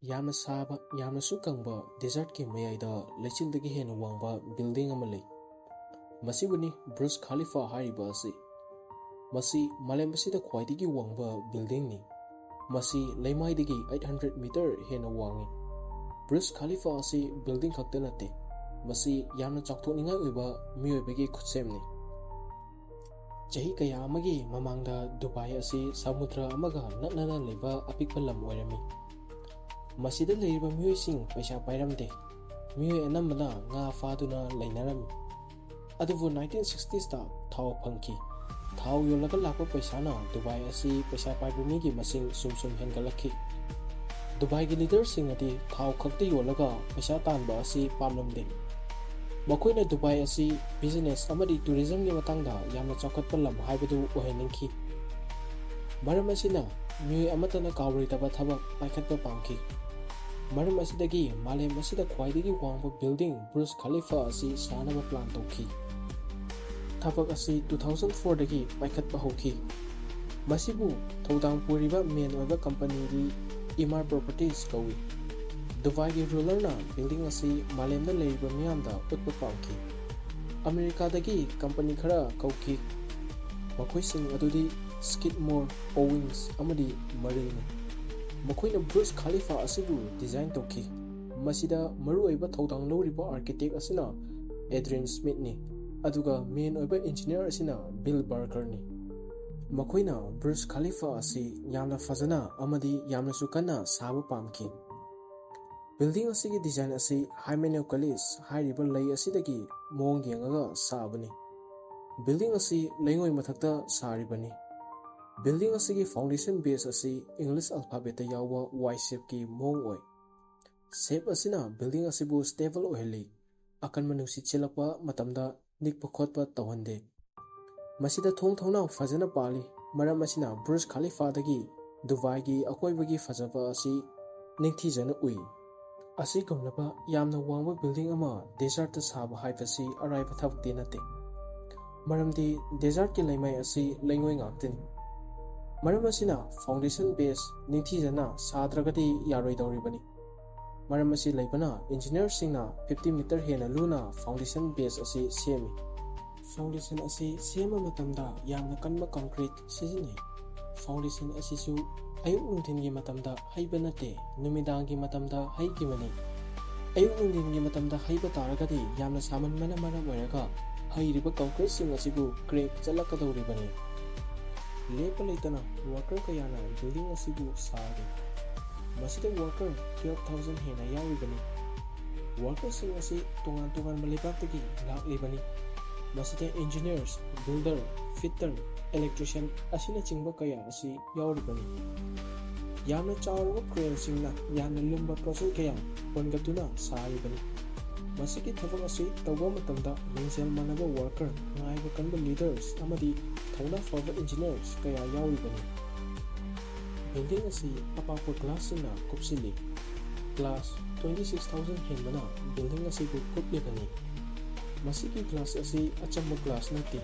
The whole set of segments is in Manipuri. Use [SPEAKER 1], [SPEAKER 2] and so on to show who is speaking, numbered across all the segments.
[SPEAKER 1] ꯌꯥꯝꯅ ꯁꯥꯕ ꯌꯥꯝꯅꯁꯨ ꯀꯪꯕ ꯗꯦꯖꯔꯠꯀꯤ ꯃꯌꯥꯏꯗ ꯂꯩꯆꯤꯜꯗꯒꯤ ꯍꯦꯟꯅ ꯋꯥꯡꯕ ꯕꯤꯜꯗꯤꯡ ꯑꯃ ꯂꯩ꯫ ꯃꯁꯤꯕꯨꯅꯤ ꯕꯨꯔꯖ ꯈꯥꯂꯤꯐꯥ ꯍꯥꯏꯔꯤꯕ ꯑꯁꯤ꯫ ꯃꯁꯤ ꯃꯥꯂꯦꯝ ꯑꯁꯤꯗ ꯈ꯭ꯋꯥꯏꯗꯒꯤ ꯋꯥꯡꯕ ꯕꯤꯜꯗꯤꯡꯅꯤ꯫ ꯃꯁꯤ ꯂꯩꯃꯥꯏꯗꯒꯤ 800 ꯃꯤꯇꯔ ꯍꯦꯟꯅ ꯋꯥꯡꯏ꯫ ꯕꯨꯔꯖ ꯈꯥꯂꯤꯐꯥ ꯑꯁꯤ ꯕꯤꯜꯗꯤꯡ ꯈꯛꯇ ꯅꯠꯇꯦ, ꯃꯁꯤ ꯌꯥꯝꯅ ꯆꯥꯎꯊꯣꯛꯅꯤꯡꯉꯥꯏ ꯑꯣꯏꯕ ꯃꯤꯑꯣꯏꯕꯒꯤ ꯈꯨꯠꯁꯦꯝꯅꯤ꯫ ꯆꯍꯤ ꯀꯌꯥ ꯑꯃꯒꯤ ꯃꯃꯥꯡꯗ ꯗꯨꯕꯥꯏ ꯑꯁꯤ ꯁꯃꯨꯗ꯭ꯔ ꯑꯃꯒ ꯅꯛꯅꯅ ꯂꯩꯕ ꯑꯄꯤꯛꯄ ꯂꯝ ꯑꯣꯏꯔꯝꯃꯤ꯫ ꯃꯁꯤꯗ ꯂꯩꯔꯤꯕ ꯃꯤꯑꯣꯏꯁꯤꯡ ꯄꯩꯁꯥ ꯄꯥꯏꯔꯝꯗꯦ, ꯃꯤꯑꯣꯏ ꯑꯅꯝꯕꯅ ꯉꯥ ꯐꯥꯗꯨꯅ ꯂꯩꯅꯔꯝꯃꯤ꯫ ꯑꯗꯨꯕꯨ 1960ꯁꯇ ꯊꯥꯎ ꯐꯪꯈꯤ꯫ ꯊꯥꯎ ꯌꯣꯜꯂꯒ ꯂꯥꯛꯄ ꯄꯩꯁꯥꯅ ꯗꯨꯕꯥꯏ ꯑꯁꯤ ꯄꯩꯁꯥ ꯄꯥꯏꯕ ꯃꯤꯒꯤ ꯃꯁꯤꯡ ꯁꯨꯝ ꯍꯦꯟꯒꯠꯂꯛꯈꯤ꯫ ꯗꯨꯕꯥꯏꯒꯤ ꯂꯤꯗꯔꯁꯤꯡꯅꯗꯤ ꯊꯥꯎ ꯈꯛꯇ ꯌꯣꯜꯂꯒ ꯄꯩꯁꯥ ꯇꯥꯟꯕ ꯑꯁꯤ ꯄꯥꯝꯂꯝꯗꯦ꯫ ꯃꯈꯣꯏꯅ ꯗꯨꯕꯥꯏ ꯑꯁꯤ ꯕꯤꯖꯤꯅꯦꯁ ꯑꯃꯗꯤ ꯇꯨꯔꯤꯖꯝꯒꯤ ꯃꯇꯥꯡꯗ ꯌꯥꯝꯅ ꯆꯥꯎꯈꯠꯄ ꯂꯝ ꯍꯥꯏꯕꯗꯨ ꯑꯣꯏꯍꯟꯅꯤꯡꯈꯤ꯫ ꯃꯔꯝ ꯑꯁꯤꯅ ꯃꯤꯑꯣꯏ ꯑꯃꯠꯇꯅ ꯀꯥꯎꯔꯣꯏꯗꯕ ꯊꯕꯛ ꯄꯥꯏꯈꯠꯄ ꯄꯥꯝꯈꯤ꯫ ꯃꯔꯝ ꯑꯁꯤꯗꯒꯤ ꯃꯥꯂꯦꯝ ꯑꯁꯤꯗ ꯈ꯭ꯋꯥꯏꯗꯒꯤ ꯋꯥꯡꯕ ꯕꯤꯜꯗꯤꯡ ꯕꯨꯔꯖ ꯈꯥꯂꯤꯐꯥ ꯑꯁꯤ ꯁꯥꯅꯕ ꯄ꯭ꯂꯥꯟ ꯇꯧꯈꯤ꯫ ꯊꯕꯛ ꯑꯁꯤ 2004ꯗꯒꯤ ꯄꯥꯏꯈꯠꯄ ꯍꯧꯈꯤ꯫ ꯃꯁꯤꯕꯨ ꯊꯧꯗꯥꯡ ꯄꯨꯔꯤꯕ ꯃꯦꯟ ꯑꯣꯏꯕ ꯀꯝꯄꯅꯤꯗꯤ ꯏꯃꯥꯔ ꯄ꯭ꯔꯣꯄꯔꯇꯤꯁ ꯀꯧꯏ꯫ ꯗꯨꯕꯥꯏꯒꯤ ꯔꯨꯂꯔꯅ ꯕꯤꯜꯗꯤꯡ ꯑꯁꯤ ꯃꯥꯂꯦꯝꯗ ꯂꯩꯔꯤꯕ ꯃꯤꯌꯥꯝꯗ ꯎꯠꯄ ꯄꯥꯝꯈꯤ꯫ ꯑꯃꯦꯔꯤꯀꯥꯗꯒꯤ ꯀꯝꯄꯅꯤ ꯈꯔ ꯀꯧꯈꯤ, ꯃꯈꯣꯏꯁꯤꯡ ꯑꯗꯨꯗꯤ ꯁ꯭ꯀꯤꯗꯃꯣꯔ, ꯑꯣꯋꯤꯟꯁ ꯑꯃꯗꯤ ꯃꯔꯤꯜꯅꯤ꯫ ꯃꯈꯣꯏꯅ ꯕꯨꯔꯖ ꯈꯥꯂꯤꯐꯥ ꯑꯁꯤꯕꯨ ꯗꯤꯖꯥꯏꯟ ꯇꯧꯈꯤ꯫ ꯃꯁꯤꯗ ꯃꯔꯨꯑꯣꯏꯕ ꯊꯧꯗꯥꯡ ꯂꯧꯔꯤꯕ ꯑꯥꯔꯀꯤꯇꯦꯛ ꯑꯁꯤꯅ ꯑꯦꯗ꯭ꯔꯤꯟ ꯁ꯭ꯃꯤꯊꯅꯤ, ꯑꯗꯨꯒ ꯃꯦꯟ ꯑꯣꯏꯕ ꯏꯟꯖꯤꯅꯤꯌꯔ ꯑꯁꯤꯅ ꯕꯤꯜ ꯕꯔꯒꯔꯅꯤ꯫ ꯃꯈꯣꯏꯅ ꯕꯨꯔꯖ ꯈꯥꯂꯤꯐꯥ ꯑꯁꯤ ꯌꯥꯝꯅ ꯐꯖꯅ ꯑꯃꯗꯤ ꯌꯥꯝꯅꯁꯨ ꯀꯟꯅ ꯁꯥꯕ ꯄꯥꯝꯈꯤ꯫ ꯕꯤꯜꯗꯤꯡ ꯑꯁꯤꯒꯤ ꯗꯤꯖꯥꯏꯟ ꯑꯁꯤ ꯍꯥꯏꯃꯦꯅꯣꯀꯂꯤꯁ ꯍꯥꯏꯔꯤꯕ ꯂꯩ ꯑꯁꯤꯗꯒꯤ ꯃꯑꯣꯡ ꯌꯦꯡꯉꯒ ꯁꯥꯕꯅꯤ꯫ ꯕꯤꯜꯗꯤꯡ ꯑꯁꯤ ꯂꯩꯉꯣꯏ ꯃꯊꯛꯇ ꯁꯥꯔꯤꯕꯅꯤ꯫ ꯕꯤꯜꯗꯤꯡ ꯑꯁꯤꯒꯤ ꯐꯥꯎꯟꯗꯦꯁꯟ ꯕꯦꯖ ꯑꯁꯤ ꯏꯪꯂꯤꯁ ꯑꯜꯐꯥꯕꯦꯠꯇ ꯌꯥꯎꯕ Y ꯁꯦꯞꯀꯤ ꯃꯑꯣꯡ ꯑꯣꯏ꯫ ꯁꯦꯞ ꯑꯁꯤꯅ ꯕꯤꯜꯗꯤꯡ ꯑꯁꯤꯕꯨ ꯁ꯭ꯇꯦꯕꯜ ꯑꯣꯏꯍꯜꯂꯤ, ꯑꯀꯟꯕ ꯅꯨꯡꯁꯤꯠ ꯁꯤꯠꯂꯛꯄ ꯃꯇꯝꯗ ꯅꯤꯛꯄ ꯈꯣꯠꯄ ꯇꯧꯍꯟꯗꯦ꯫ ꯃꯁꯤꯗ ꯊꯣꯡ ꯊꯣꯡꯅꯥꯎ ꯐꯖꯅ ꯄꯥꯜꯂꯤ, ꯃꯔꯝ ꯑꯁꯤꯅ ꯕꯨꯔꯖ ꯈꯥꯂꯤꯐꯥꯗꯒꯤ ꯗꯨꯕꯥꯏꯒꯤ ꯑꯀꯣꯏꯕꯒꯤ ꯐꯖꯕ ꯑꯁꯤ ꯅꯤꯡꯊꯤꯖꯅ ꯎꯏ꯫ ꯑꯁꯤꯒꯨꯝꯂꯕ ꯌꯥꯝꯅ ꯋꯥꯡꯕ ꯕꯤꯜꯗꯤꯡ ꯑꯃ ꯗꯦꯖꯔꯠꯇ ꯁꯥꯕ ꯍꯥꯏꯕꯁꯤ ꯑꯔꯥꯏꯕ ꯊꯕꯛꯇꯤ ꯅꯠꯇꯦ, ꯃꯔꯝꯗꯤ ꯗꯦꯖꯔꯠꯀꯤ ꯂꯩꯃꯥꯏ ꯑꯁꯤ ꯂꯩꯉꯣꯏ ꯉꯥꯛꯇꯅꯤ꯫ ꯃꯔꯝ ꯑꯁꯤꯅ ꯐꯥꯎꯟꯗꯦꯁꯟ ꯕꯦꯖ ꯅꯤꯡꯊꯤꯖꯅ ꯁꯥꯗ꯭ꯔꯒꯗꯤ ꯌꯥꯔꯣꯏꯗꯧꯔꯤꯕꯅꯤ꯫ ꯃꯔꯝ ꯑꯁꯤ ꯂꯩꯕꯅ ꯏꯟꯖꯤꯅꯤꯌꯔꯁꯤꯡꯅ 50 ꯃꯤꯇꯔ ꯍꯦꯟꯅ ꯂꯨꯅ ꯐꯥꯎꯟꯗꯦꯁꯟ ꯕꯦꯖ ꯑꯁꯤ ꯁꯦꯝꯃꯤ꯫ ꯐꯥꯎꯟꯗꯦꯁꯟ ꯑꯁꯤ ꯁꯦꯝꯕ ꯃꯇꯝꯗ ꯌꯥꯝꯅ ꯀꯟꯕ ꯀꯪꯀ꯭ꯔꯤꯠ ꯁꯤꯖꯤꯟꯅꯩ꯫ ꯐꯥꯎꯟꯗꯦꯁꯟ ꯑꯁꯤꯁꯨ ꯑꯌꯨꯛ ꯅꯨꯡꯊꯤꯟꯒꯤ ꯃꯇꯝꯗ ꯍꯩꯕ ꯅꯠꯇꯦ, ꯅꯨꯃꯤꯗꯥꯡꯒꯤ ꯃꯇꯝꯗ ꯍꯩꯈꯤꯕꯅꯤ꯫ ꯑꯌꯨꯛ ꯅꯨꯡꯊꯤꯟꯒꯤ ꯃꯇꯝꯗ ꯍꯩꯕ ꯇꯥꯔꯒꯗꯤ ꯌꯥꯝꯅ ꯁꯥꯃꯟꯕꯅ ꯃꯔꯝ ꯑꯣꯏꯔꯒ ꯍꯩꯔꯤꯕ ꯀꯪꯀ꯭ꯔꯤꯠꯁꯤꯡ ꯑꯁꯤꯕꯨ ꯀ꯭ꯔꯦꯛ ꯆꯠꯂꯛꯀꯗꯧꯔꯤꯕꯅꯤ꯫ ꯂꯦꯞꯄ ꯂꯩꯇꯅ ꯋꯥꯔꯀꯔ ꯀꯌꯥꯅ ꯕꯤꯜꯗꯤꯡ ꯑꯁꯤꯕꯨ ꯁꯥꯔꯤ꯫ ꯃꯁꯤꯗ ꯋꯥꯔꯀꯔ 12,000 ꯍꯦꯟꯅ ꯌꯥꯎꯔꯤꯕꯅꯤ꯫ ꯋꯥꯔꯀꯔꯁꯤꯡ ꯑꯁꯤ ꯇꯣꯉꯥꯟ ꯇꯣꯉꯥꯟꯕ ꯂꯩꯕꯥꯛꯇꯒꯤ ꯂꯥꯛꯂꯤꯕꯅꯤ꯫ ꯃꯁꯤꯗ ꯏꯟꯖꯤꯅꯤꯌꯔꯁ, ꯕꯤꯜꯗꯔ, ꯐꯤꯠꯇꯔ, ꯏꯂꯦꯛꯇ꯭ꯔꯤꯁꯤꯌꯟ ꯑꯁꯤꯅꯆꯤꯡꯕ ꯀꯌꯥ ꯑꯁꯤ ꯌꯥꯎꯔꯤꯕꯅꯤ꯫ ꯌꯥꯝꯅ ꯆꯥꯎꯔꯕ ꯀ꯭ꯔꯦꯟꯁꯤꯡꯅ ꯌꯥꯝꯅ ꯂꯨꯝꯕ ꯄꯣꯠꯆꯩ ꯀꯌꯥ ꯍꯣꯟꯒꯠꯇꯨꯅ ꯁꯥꯔꯤꯕꯅꯤ꯫ ꯃꯁꯤꯒꯤ ꯊꯕꯛ ꯑꯁꯤ ꯇꯧꯕ ꯃꯇꯝꯗ ꯂꯤꯡꯖꯦꯜ ꯃꯥꯟꯅꯕ ꯋꯥꯔꯀꯔ, ꯉꯥꯏꯕ ꯀꯟꯕ ꯂꯤꯗꯔꯁ ꯑꯃꯗꯤ ꯊꯧꯅꯥ ꯐꯕ ꯏꯟꯖꯤꯅꯤꯌꯔꯁ ꯀꯌꯥ ꯌꯥꯎꯔꯤꯕꯅꯤ꯫ ꯕꯤꯜꯗꯤꯡ ꯑꯁꯤ ꯑꯄꯥꯛꯄ ꯒ꯭ꯂꯥꯁꯁꯤꯡꯅ ꯀꯨꯞꯁꯤꯜꯂꯤ꯫ ꯒ꯭ꯂꯥꯁ 26,000 ꯍꯦꯟꯕꯅ ꯕꯤꯜꯗꯤꯡ ꯑꯁꯤꯕꯨ ꯀꯨꯞꯂꯤꯕꯅꯤ꯫ ꯃꯁꯤꯒꯤ ꯒ꯭ꯂꯥꯁ ꯑꯁꯤ ꯑꯆꯝꯕ ꯒ꯭ꯂꯥꯁ ꯅꯠꯇꯦ꯫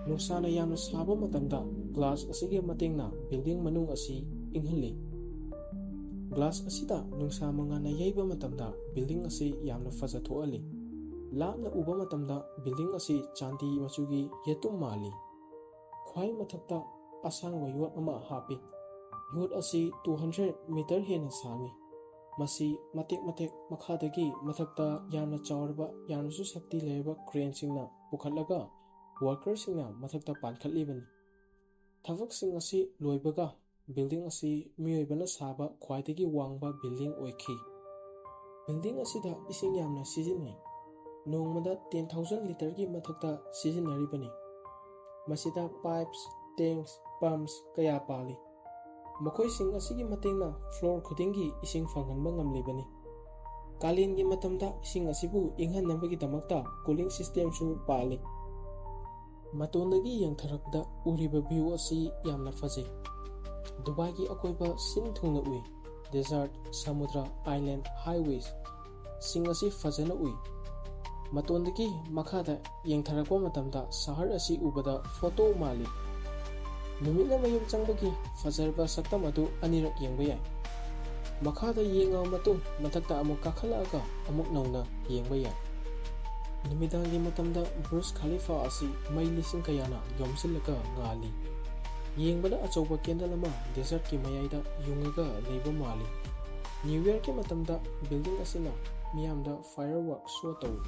[SPEAKER 1] ꯅꯨꯡꯁꯥꯅ ꯌꯥꯝꯅ ꯁꯥꯕ ꯃꯇꯝꯗ ꯒ꯭ꯂꯥꯁ ꯑꯁꯤꯒꯤ ꯃꯇꯦꯡꯅ ꯕꯤꯜꯗꯤꯡ ꯃꯅꯨꯡ ꯑꯁꯤ ꯏꯪꯍꯜꯂꯤ꯫ ꯒ꯭ꯂꯥꯁ ꯑꯁꯤꯗ ꯅꯨꯡꯁꯥ ꯃꯉꯥꯜꯅ ꯌꯩꯕ ꯃꯇꯝꯗ ꯕꯤꯜꯗꯤꯡ ꯑꯁꯤ ꯌꯥꯝꯅ ꯐꯖꯊꯣꯛꯍꯜꯂꯤ꯫ ꯂꯥꯞꯅ ꯎꯕ ꯃꯇꯝꯗ ꯕꯤꯜꯗꯤꯡ ꯑꯁꯤ ꯆꯥꯟꯗꯤ ꯃꯆꯨꯒꯤ ꯌꯦꯇꯨꯝ ꯃꯥꯜꯂꯤ꯫ ꯈ꯭ꯋꯥꯏ ꯃꯊꯛꯇ ꯑꯁꯥꯡꯕ ꯌꯣꯠ ꯑꯃ ꯍꯥꯞꯄꯤ꯫ ꯌꯣꯠ ꯑꯁꯤ 200 ꯃꯤꯇꯔ ꯍꯦꯟꯅ ꯁꯥꯡꯏ꯫ ꯃꯁꯤ ꯃꯇꯦꯛ ꯃꯈꯥꯗꯒꯤ ꯃꯊꯛꯇ ꯌꯥꯝꯅ ꯆꯥꯎꯔꯕ ꯌꯥꯝꯅꯁꯨ ꯁꯛꯇꯤ ꯂꯩꯔꯕ ꯀ꯭ꯔꯦꯟꯁꯤꯡꯅ ꯄꯨꯈꯠꯂꯒ ꯋꯥꯔꯀꯔꯁꯤꯡꯅ ꯃꯊꯛꯇ ꯄꯥꯟꯈꯠꯂꯤꯕꯅꯤ꯫ ꯊꯕꯛꯁꯤꯡ ꯑꯁꯤ ꯂꯣꯏꯕꯒ ꯕꯤꯜꯗꯤꯡ ꯑꯁꯤ ꯃꯤꯑꯣꯏꯕꯅ ꯁꯥꯕ ꯈ꯭ꯋꯥꯏꯗꯒꯤ ꯋꯥꯡꯕ ꯕꯤꯜꯗꯤꯡ ꯑꯣꯏꯈꯤ꯫ ꯕꯤꯜꯗꯤꯡ ꯑꯁꯤꯗ ꯏꯁꯤꯡ ꯌꯥꯝꯅ ꯁꯤꯖꯤꯟꯅꯩ꯫ ꯅꯣꯡꯃꯗ 10,000 ꯂꯤꯇꯔꯒꯤ ꯃꯊꯛꯇ ꯁꯤꯖꯤꯟꯅꯔꯤꯕꯅꯤ꯫ ꯃꯁꯤꯗ ꯄꯥꯏꯞꯁ, ꯇꯦꯡꯛꯁ, ꯄꯝꯞꯁ ꯀꯌꯥ ꯄꯥꯜꯂꯤ꯫ ꯃꯈꯣꯏꯁꯤꯡ ꯑꯁꯤꯒꯤ ꯃꯇꯦꯡꯅ ꯐ꯭ꯂꯣꯔ ꯈꯨꯗꯤꯡꯒꯤ ꯏꯁꯤꯡ ꯐꯪꯍꯟꯕ ꯉꯝꯂꯤꯕꯅꯤ꯫ ꯀꯥꯂꯦꯟꯒꯤ ꯃꯇꯝꯗ ꯏꯁꯤꯡ ꯑꯁꯤꯕꯨ ꯏꯪꯍꯟꯅꯕꯒꯤꯗꯃꯛꯇ ꯀꯨꯂꯤꯡ ꯁꯤꯁꯇꯦꯝꯁꯨ ꯄꯥꯜꯂꯤ꯫ ꯃꯇꯣꯟꯗꯒꯤ ꯌꯦꯡꯊꯔꯛꯄꯗ ꯎꯔꯤꯕ ꯚ꯭ꯌꯨ ꯑꯁꯤ ꯌꯥꯝꯅ ꯐꯖꯩ꯫ ꯗꯨꯕꯥꯏꯒꯤ ꯑꯀꯣꯏꯕ ꯁꯤꯟ ꯊꯨꯡꯅ ꯎꯏ꯫ ꯗꯦꯖꯔꯠ, ꯁꯃꯨꯗ꯭ꯔ, ꯑꯥꯏꯂꯦꯟ, ꯍꯥꯏꯋꯦꯁ ꯁꯤꯡ ꯑꯁꯤ ꯐꯖꯅ ꯎꯏ꯫ ꯃꯇꯣꯟꯗꯒꯤ ꯃꯈꯥꯗ ꯌꯦꯡꯊꯔꯛꯄ ꯃꯇꯝꯗ ꯁꯍꯔ ꯑꯁꯤ ꯎꯕꯗ ꯐꯣꯇꯣ ꯃꯥꯜꯂꯤ꯫ ꯅꯨꯃꯤꯠꯅ ꯃꯌꯨꯝ ꯆꯪꯕꯒꯤ ꯐꯖꯔꯕ ꯁꯛꯇꯝ ꯑꯗꯨ ꯑꯅꯤꯔꯛ ꯌꯦꯡꯕ ꯌꯥꯏ꯫ ꯃꯈꯥꯗ ꯌꯦꯡꯉꯕ ꯃꯇꯨꯡ ꯃꯊꯛꯇ ꯑꯃꯨꯛ ꯀꯥꯈꯠꯂꯛꯑꯒ ꯑꯃꯨꯛ ꯅꯧꯅ ꯌꯦꯡꯕ ꯌꯥꯏ꯫ ꯅꯨꯃꯤꯗꯥꯡꯒꯤ ꯃꯇꯝꯗ ꯕꯨꯔꯖ ꯈꯥꯂꯤꯐꯥ ꯑꯁꯤ ꯃꯩ ꯂꯤꯁꯤꯡ ꯀꯌꯥꯅ ꯌꯣꯝꯁꯤꯜꯂꯒ ꯉꯥꯜꯂꯤ꯫ ꯌꯦꯡꯕꯗ ꯑꯆꯧꯕ ꯀꯦꯟꯗꯜ ꯑꯃ ꯗꯦꯖꯔꯠꯀꯤ ꯃꯌꯥꯏꯗ ꯌꯨꯡꯉꯒ ꯂꯩꯕ ꯃꯥꯜꯂꯤ꯫ ꯅ꯭ꯌꯨ ꯌꯔꯒꯤ ꯃꯇꯝꯗ ꯕꯤꯜꯗꯤꯡ ꯑꯁꯤꯅ ꯃꯤꯌꯥꯝꯗ ꯐꯥꯏꯌꯔꯋꯥꯔꯛ ꯁꯣ ꯇꯧꯏ꯫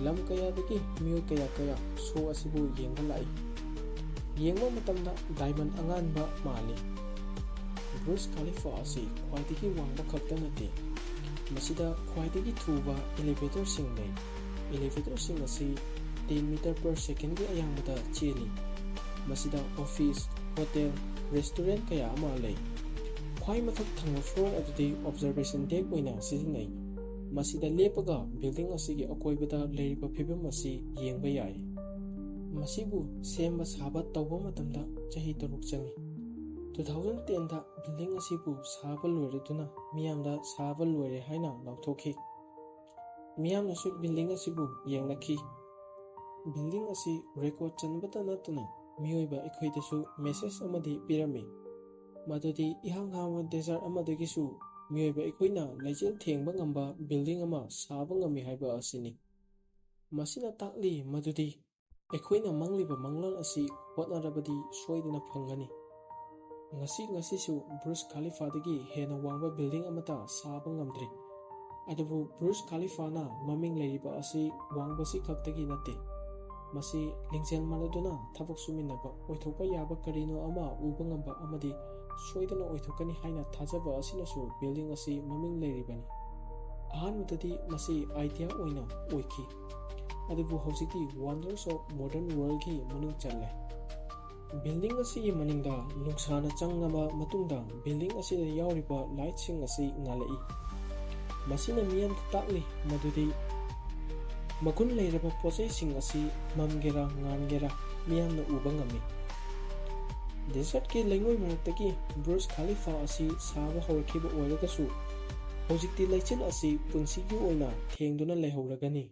[SPEAKER 1] ꯂꯝ ꯀꯌꯥꯗꯒꯤ ꯃꯤꯑꯣꯏ ꯀꯌꯥ ꯁꯣ ꯑꯁꯤꯕꯨ ꯌꯦꯡꯕ ꯂꯥꯛꯏ꯫ ꯌꯦꯡꯕ ꯃꯇꯝꯗ ꯗꯥꯏꯃꯟ ꯑꯉꯥꯟꯕ ꯃꯥꯜꯂꯤ꯫ ꯕꯨꯔꯖ ꯈꯥꯂꯤꯐꯥ ꯑꯁꯤ ꯈ꯭ꯋꯥꯏꯗꯒꯤ ꯋꯥꯡꯕ ꯈꯛꯇ ꯅꯠꯇꯦ, ꯃꯁꯤꯗ ꯈ꯭ꯋꯥꯏꯗꯒꯤ ꯊꯨꯕ ꯏꯂꯤꯚꯦꯇꯔꯁꯤꯡ ꯂꯩ꯫ ꯏꯂꯤꯚꯦꯇꯔꯁꯤꯡ ꯑꯁꯤ 10 ꯃꯤꯇꯔ ꯄꯔ ꯁꯦꯀꯦꯟꯒꯤ ꯑꯌꯥꯡꯕꯗ ꯆꯦꯜꯂꯤ꯫ ꯃꯁꯤꯗ ꯑꯣꯐꯤꯁ, ꯍꯣꯇꯦꯜ, ꯔꯦꯁꯇꯨꯔꯦꯟꯠ ꯀꯌꯥ ꯑꯃ ꯂꯩ꯫ ꯈ꯭ꯋꯥꯏ ꯃꯊꯛ ꯊꯪꯕ ꯐ꯭ꯂꯣꯔ ꯑꯗꯨꯗꯤ ꯑꯣꯕꯖꯔꯕꯦꯁꯟ ꯗꯦꯛ ꯑꯣꯏꯅ ꯁꯤꯖꯤꯟꯅꯩ꯫ ꯃꯁꯤꯗ ꯂꯦꯞꯄꯒ ꯕꯤꯜꯗꯤꯡ ꯑꯁꯤꯒꯤ ꯑꯀꯣꯏꯕꯗ ꯂꯩꯔꯤꯕ ꯐꯤꯚꯝ ꯑꯁꯤ ꯌꯦꯡꯕ ꯌꯥꯏ꯫ ꯃꯁꯤꯕꯨ ꯁꯦꯝꯕ ꯁꯥꯕ ꯇꯧꯕ ꯃꯇꯝꯗ ꯆꯍꯤ 3 ꯆꯪꯏ꯫ 2010ꯗ ꯕꯤꯜꯗꯤꯡ ꯑꯁꯤꯕꯨ ꯁꯥꯕ ꯂꯣꯏꯔꯗꯨꯅ ꯃꯤꯌꯥꯝꯗ ꯁꯥꯕ ꯂꯣꯏꯔꯦ ꯍꯥꯏꯅ ꯂꯥꯎꯊꯣꯛꯈꯤ꯫ ꯃꯤꯌꯥꯝꯅꯁꯨ ꯕꯤꯜꯗꯤꯡ ꯑꯁꯤꯕꯨ ꯌꯦꯡꯂꯛꯈꯤ꯫ ꯕꯤꯜꯗꯤꯡ ꯑꯁꯤ ꯔꯦꯀꯣꯔꯗ ꯆꯟꯕꯇ ꯅꯠꯇꯅ ꯃꯤꯑꯣꯏꯕ ꯑꯩꯈꯣꯏꯗꯁꯨ ꯃꯦꯁꯦꯖ ꯑꯃꯗꯤ ꯄꯤꯔꯝꯃꯤ, ꯃꯗꯨꯗꯤ ꯏꯍꯥꯡ ꯍꯥꯡꯕ ꯗꯦꯖꯔꯠ ꯑꯃꯗꯒꯤꯁꯨ ꯃꯤꯑꯣꯏꯕ ꯑꯩꯈꯣꯏꯅ ꯂꯩꯆꯤꯜ ꯊꯦꯡꯕ ꯉꯝꯕ ꯕꯤꯜꯗꯤꯡ ꯑꯃ ꯁꯥꯕ ꯉꯝꯃꯤ ꯍꯥꯏꯕ ꯑꯁꯤꯅꯤ꯫ ꯃꯁꯤꯅ ꯇꯥꯛꯂꯤ ꯃꯗꯨꯗꯤ ꯑꯩꯈꯣꯏꯅ ꯃꯪꯂꯤꯕ ꯃꯪꯂꯥꯟ ꯑꯁꯤ ꯍꯣꯠꯅꯔꯕꯗꯤ ꯁꯣꯏꯗꯅ ꯐꯪꯒꯅꯤ꯫ ꯉꯁꯤꯁꯨ ꯕꯨꯔꯖ ꯈꯥꯂꯤꯐꯥꯗꯒꯤ ꯍꯦꯟꯅ ꯋꯥꯡꯕ ꯕꯤꯜꯗꯤꯡ ꯑꯃꯠꯇ ꯁꯥꯕ ꯉꯝꯗ꯭ꯔꯤ꯫ ꯑꯗꯨꯕꯨ ꯕꯨꯔꯖ ꯈꯥꯂꯤꯐꯥꯅ ꯃꯃꯤꯡ ꯂꯩꯔꯤꯕ ꯑꯁꯤ ꯋꯥꯡꯕꯁꯤ ꯈꯛꯇꯒꯤ ꯅꯠꯇꯦ, ꯃꯁꯤ ꯂꯤꯡꯖꯦꯜ ꯃꯥꯟꯅꯗꯨꯅ ꯊꯕꯛ ꯁꯨꯃꯤꯟꯅꯕ, ꯑꯣꯏꯊꯣꯛꯄ ꯌꯥꯕ ꯀꯔꯤꯅꯣ ꯑꯃ ꯎꯕ ꯉꯝꯕ ꯑꯃꯗꯤ ꯁꯣꯏꯗꯅ ꯑꯣꯏꯊꯣꯛꯀꯅꯤ ꯍꯥꯏꯅ ꯊꯥꯖꯕ ꯑꯁꯤꯅꯁꯨ ꯕꯤꯜꯗꯤꯡ ꯑꯁꯤ ꯃꯃꯤꯡ ꯂꯩꯔꯤꯕꯅꯤ꯫ ꯑꯍꯥꯟꯕꯗꯗꯤ ꯃꯁꯤ ꯑꯥꯏꯗꯤꯌꯥ ꯑꯣꯏꯅ ꯑꯣꯏꯈꯤ, ꯑꯗꯨꯕꯨ ꯍꯧꯖꯤꯛꯇꯤ ꯋꯥꯟꯗꯔꯁ ꯑꯣꯐ ꯃꯣꯗꯔꯟ ꯋꯥꯔꯜꯗꯒꯤ ꯃꯅꯨꯡ ꯆꯜꯂꯦ꯫ ꯕꯤꯜꯗꯤꯡ ꯑꯁꯤꯒꯤ ꯃꯅꯤꯡꯗ ꯅꯨꯡꯁꯥꯅ ꯆꯪꯂꯕ ꯃꯇꯨꯡꯗ ꯕꯤꯜꯗꯤꯡ ꯑꯁꯤꯗ ꯌꯥꯎꯔꯤꯕ ꯂꯥꯏꯠꯁꯤꯡ ꯑꯁꯤ ꯉꯥꯜꯂꯛꯏ꯫ ꯃꯁꯤꯅ ꯃꯤꯌꯥꯝꯗ ꯇꯥꯛꯂꯤ ꯃꯗꯨꯗꯤ ꯃꯒꯨꯟ ꯂꯩꯔꯕ ꯄꯣꯠꯆꯩꯁꯤꯡ ꯑꯁꯤ ꯃꯝꯒꯦꯔꯥ ꯉꯥꯟꯒꯦꯔꯥ ꯃꯤꯌꯥꯝꯅ ꯎꯕ ꯉꯝꯃꯤ꯫ ꯗꯦꯖꯔꯠꯀꯤ ꯂꯩꯉꯣꯏ ꯃꯔꯛꯇꯒꯤ ꯕꯨꯔꯖ ꯈꯥꯂꯤꯐꯥ ꯑꯁꯤ ꯁꯥꯕ ꯍꯧꯔꯛꯈꯤꯕ ꯑꯣꯏꯔꯒꯁꯨ ꯍꯧꯖꯤꯛꯇꯤ ꯂꯩꯆꯤꯜ ꯑꯁꯤ ꯄꯨꯟꯁꯤꯒꯤ ꯑꯣꯏꯅ ꯊꯦꯡꯗꯨꯅ ꯂꯩꯍꯧꯔꯒꯅꯤ꯫